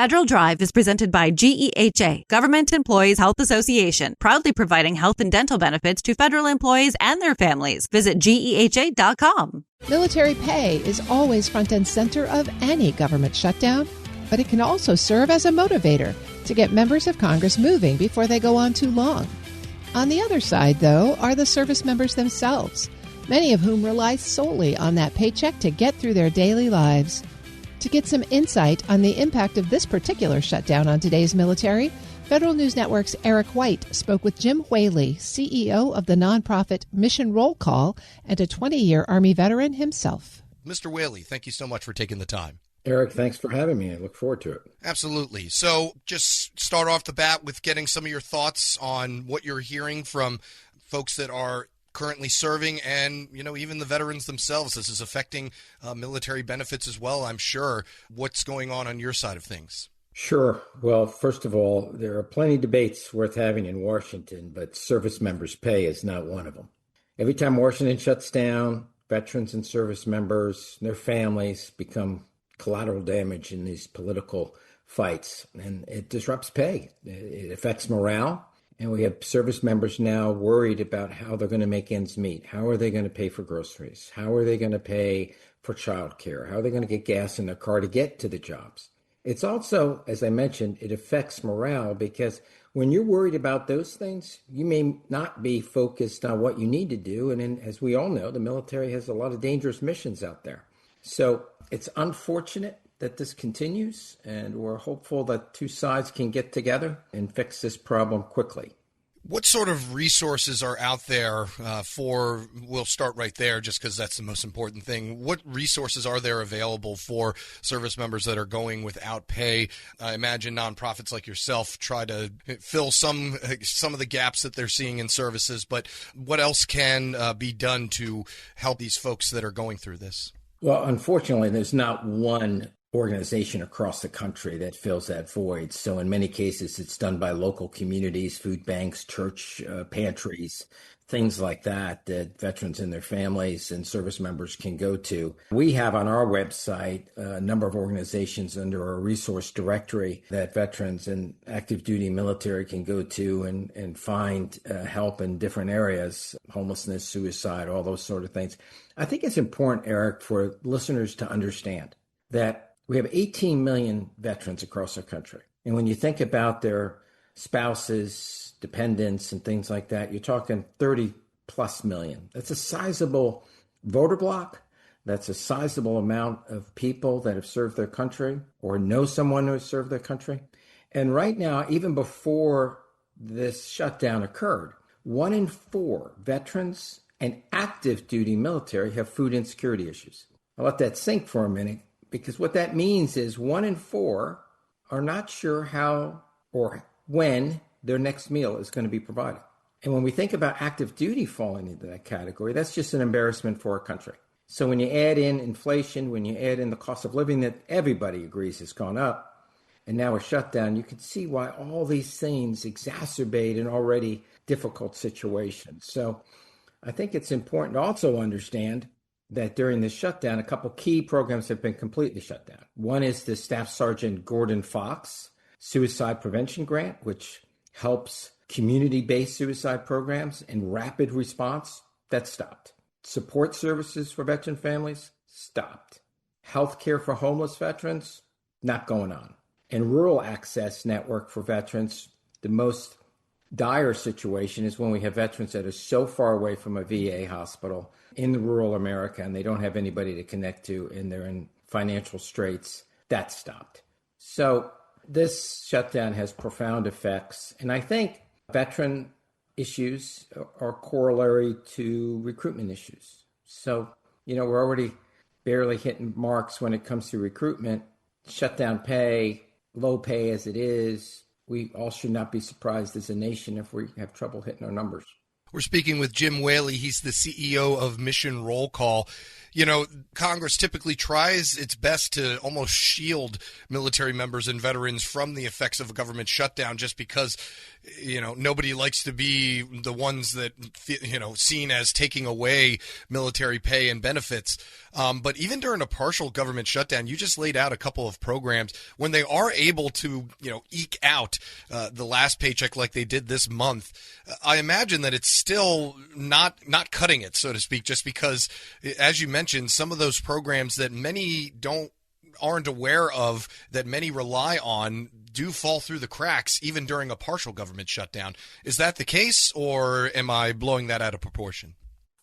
Federal Drive is presented by GEHA, Government Employees Health Association, proudly providing health and dental benefits to federal employees and their families. Visit GEHA.com. Military pay is always front and center of any government shutdown, but it can also serve as a motivator to get members of Congress moving before they go on too long. On the other side, though, are the service members themselves, many of whom rely solely on that paycheck to get through their daily lives. To get some insight on the impact of this particular shutdown on today's military, Federal News Network's Eric White spoke with Jim Whaley, CEO of the nonprofit Mission Roll Call and a 20-year Army veteran himself. Mr. Whaley, thank you so much for taking the time. Eric, thanks for having me. I look forward to it. Absolutely. So just start off the bat with getting some of your thoughts on what you're hearing from folks that are currently serving and, even the veterans themselves. This is affecting military benefits as well, I'm sure. What's going on your side of things? Sure. Well, first of all, there are plenty of debates worth having in Washington, but service members' pay is not one of them. Every time Washington shuts down, veterans and service members, their families become collateral damage in these political fights, and it disrupts pay. It affects morale. And we have service members now worried about how they're going to make ends meet. How are they going to pay for groceries? How are they going to pay for childcare? How are they going to get gas in their car to get to the jobs? It's also, as I mentioned, it affects morale because when you're worried about those things, you may not be focused on what you need to do. And then, as we all know, the military has a lot of dangerous missions out there. So it's unfortunate that this continues, and we're hopeful that two sides can get together and fix this problem quickly. What sort of resources are out there we'll start right there just because that's the most important thing. What resources are there available for service members that are going without pay? I imagine nonprofits like yourself try to fill some of the gaps that they're seeing in services, but what else can be done to help these folks that are going through this? Well, unfortunately, there's not one organization across the country that fills that void. So in many cases, it's done by local communities, food banks, church pantries, things like that veterans and their families and service members can go to. We have on our website a number of organizations under our resource directory that veterans and active duty military can go to and find help in different areas, homelessness, suicide, all those sort of things. I think it's important, Eric, for listeners to understand that we have 18 million veterans across our country. And when you think about their spouses, dependents, and things like that, you're talking 30 plus million. That's a sizable voter block. That's a sizable amount of people that have served their country or know someone who has served their country. And right now, even before this shutdown occurred, 1 in 4 veterans and active duty military have food insecurity issues. I'll let that sink for a minute, because what that means is 1 in 4 are not sure how or when their next meal is going to be provided. And when we think about active duty falling into that category, that's just an embarrassment for our country. So when you add in inflation, when you add in the cost of living that everybody agrees has gone up, and now a shutdown, you can see why all these things exacerbate an already difficult situation. So I think it's important to also understand that during this shutdown, a couple key programs have been completely shut down. One is the Staff Sergeant Gordon Fox Suicide Prevention Grant, which helps community-based suicide programs and rapid response. That stopped. Support services for veteran families stopped. Healthcare for homeless veterans, not going on. And rural access network for veterans, the most dire situation is when we have veterans that are so far away from a VA hospital in the rural America and they don't have anybody to connect to and they're in financial straits. That stopped. So this shutdown has profound effects. And I think veteran issues are corollary to recruitment issues. So, we're already barely hitting marks when it comes to recruitment. Shutdown pay, low pay as it is, we all should not be surprised as a nation if we have trouble hitting our numbers. We're speaking with Jim Whaley. He's the CEO of Mission Roll Call. Congress typically tries its best to almost shield military members and veterans from the effects of a government shutdown just because, nobody likes to be the ones that, seen as taking away military pay and benefits. But even during a partial government shutdown, you just laid out a couple of programs when they are able to, eke out the last paycheck like they did this month. I imagine that it's still not cutting it, so to speak, just because, as you mentioned, some of those programs that many aren't aware of, that many rely on, do fall through the cracks even during a partial government shutdown. Is that the case, or am I blowing that out of proportion?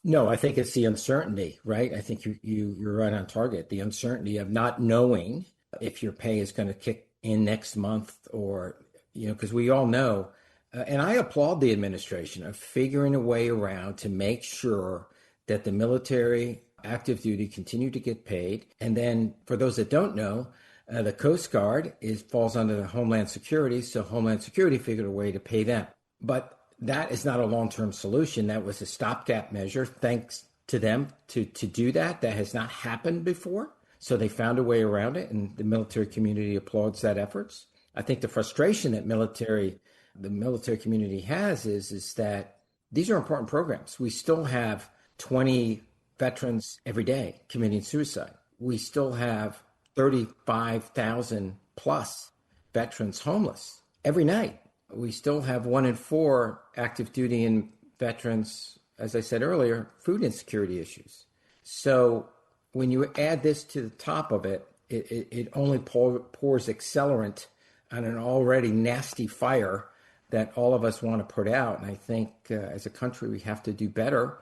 No, I think it's the uncertainty, right? I think you're right on target. The uncertainty of not knowing if your pay is going to kick in next month, or, because we all know, and I applaud the administration of figuring a way around to make sure that the military active duty continue to get paid. And then for those that don't know, the Coast Guard falls under the Homeland Security, so Homeland Security figured a way to pay them. But that is not a long-term solution. That was a stopgap measure. Thanks to them to do that. That has not happened before. So they found a way around it, and the military community applauds that efforts. I think the frustration that the military community has is that these are important programs. We still have 20 veterans every day committing suicide. We still have 35,000 plus veterans homeless every night. We still have 1 in 4 active duty and veterans, as I said earlier, food insecurity issues. So when you add this to the top of it, it only pours accelerant on an already nasty fire that all of us want to put out. And I think as a country, we have to do better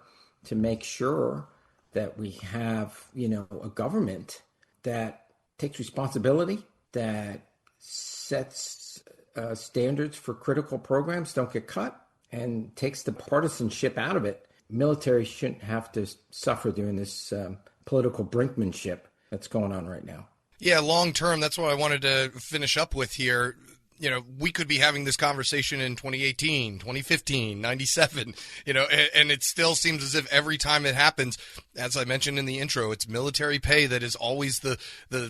to make sure that we have, a government that takes responsibility, that sets standards for critical programs don't get cut, and takes the partisanship out of it. Military shouldn't have to suffer during this political brinkmanship that's going on right now. Yeah, long term, that's what I wanted to finish up with here. We could be having this conversation in 2018, 2015, 97, and it still seems as if every time it happens, as I mentioned in the intro, it's military pay that is always the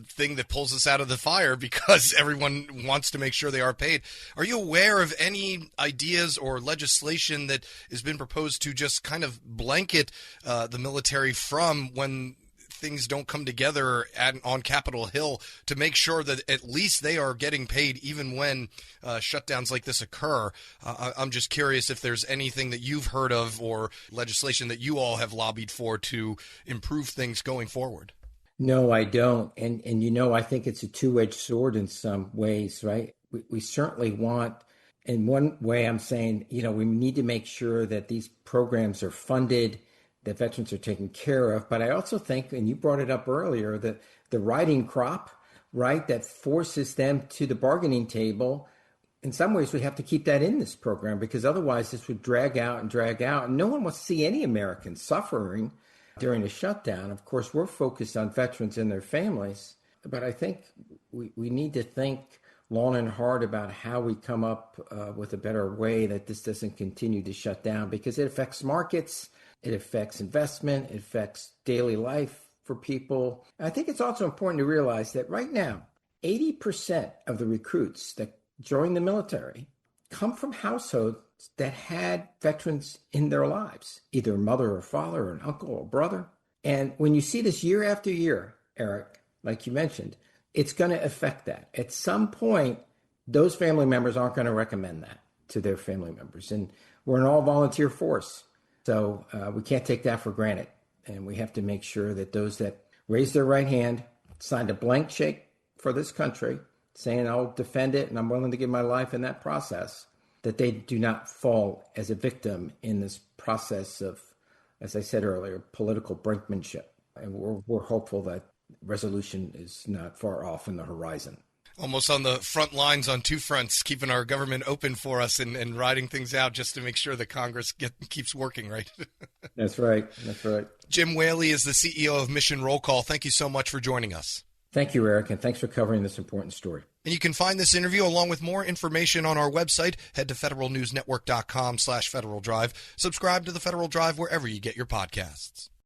thing that pulls us out of the fire because everyone wants to make sure they are paid. Are you aware of any ideas or legislation that has been proposed to just kind of blanket the military from when things don't come together on Capitol Hill to make sure that at least they are getting paid even when shutdowns like this occur? I'm just curious if there's anything that you've heard of or legislation that you all have lobbied for to improve things going forward. No, I don't. And I think it's a two-edged sword in some ways, right? We certainly want, in one way I'm saying, we need to make sure that these programs are funded, that veterans are taken care of. But I also think, and you brought it up earlier, that the riding crop, right, that forces them to the bargaining table, in some ways we have to keep that in this program because otherwise this would drag out. And no one wants to see any Americans suffering during a shutdown. Of course, we're focused on veterans and their families, but I think we need to think long and hard about how we come up with a better way that this doesn't continue to shut down, because it affects markets. It affects investment. It affects daily life for people. I think it's also important to realize that right now, 80% of the recruits that join the military come from households that had veterans in their lives, either a mother or father or an uncle or brother. And when you see this year after year, Eric, like you mentioned, it's going to affect that. At some point, those family members aren't going to recommend that to their family members. And we're an all-volunteer force. So we can't take that for granted. And we have to make sure that those that raised their right hand, signed a blank check for this country, saying I'll defend it and I'm willing to give my life in that process, that they do not fall as a victim in this process of, as I said earlier, political brinkmanship. And we're hopeful that resolution is not far off in the horizon. Almost on the front lines on two fronts, keeping our government open for us and riding things out just to make sure that Congress keeps working, right? That's right. Jim Whaley is the CEO of Mission Roll Call. Thank you so much for joining us. Thank you, Eric, and thanks for covering this important story. And you can find this interview along with more information on our website. Head to federalnewsnetwork.com/Federal Drive. Subscribe to the Federal Drive wherever you get your podcasts.